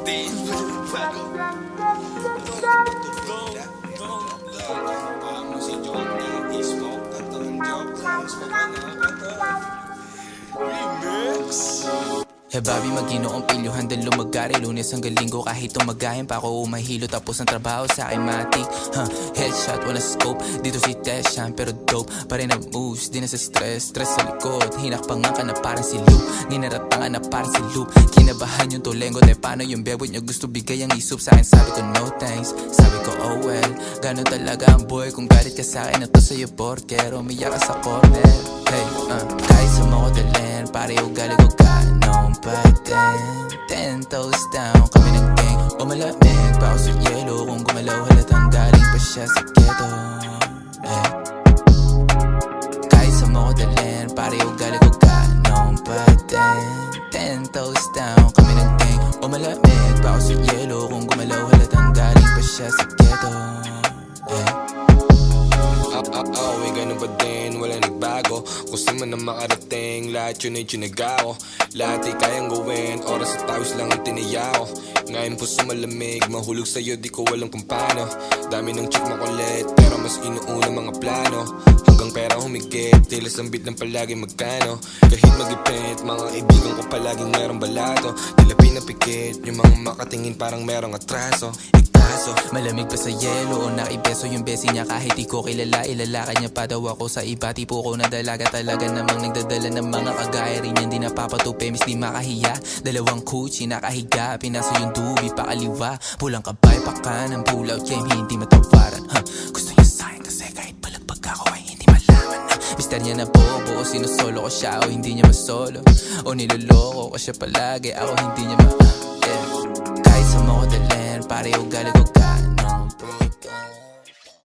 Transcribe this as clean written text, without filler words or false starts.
Di bago. Si Johnny Smoke at ang joke lang. Smoke remix. Hey Bobby, mag-inoong pilyo, handang lumagari Lunes hanggang linggo kahit tumagahin pa ako umahilo. Tapos ang trabaho sa akin matik, headshot, wala scope. Dito si Teshan, pero dope pa rin ang moves, di na sa stress. Stress sa likod, hinakpangan ka na parang si Luke. Ninaratangan na parang si Luke. Kinabahan yung tulengo, tayo paano yung bebot nyo gusto bigay ang isup sa akin. Sabi ko no thanks, sabi ko oh well. Gano'n talaga ang boy, kung galit ka sa akin, ito sa'yo porkero. Umiyak ka sa corner, hey, kahit sa mga talent, pare ugali ko ganon pa din. 10 toes down, kami nag-gang. O malamig pa ako sa yelo, kung gumalaw halatang galing pa siya sa ghetto, hey. Kahit sa mga talent, pare ugali ko ganon pa din. 10 toes down, kami nag-gang. O malamig pa ako sa yelo, kung gumalaw halatang galing pa siya sa ghetto, hey. Ganun ba din, wala nagbago. Kung saan man na makarating, lahat yun ay tsinagaw. Lahat ay kayang gawin, oras at tawis lang ang tiniyaw. Ngayon puso malamig, mahulog sa'yo di ko alam kung paano. Dami ng chick makulit, pero mas inuuna mga plano. Hanggang pera humigit, tila sambit ng palagi magkano. Kahit mag-ipit, mga kaibigan ko palaging merong balato. Tila pinapikit, yung mga makatingin parang merong atraso. Malamig pa sa yelo o naibeso yung besi niya kahit di ko kilala. Ilalakad niya pa daw ako sa iba, tipo ko na dalaga. Talaga namang nagdadala ng mga kagaya rin yan. Di napapatupi, mis di makahiya. Dalawang kuchi nakahiga, pinasa yung dubi pakaliwa. Pulang kabay pa ka ng pull out game, hindi matawaran. Gusto niya sa'kin kasi kahit palagpag ako ay hindi malaman na mister niya na bobo o sinusolo ko siya o hindi niya masolo. O niloloko ko siya palagi, ako hindi niya kahit sa mga talent, pare ugali ko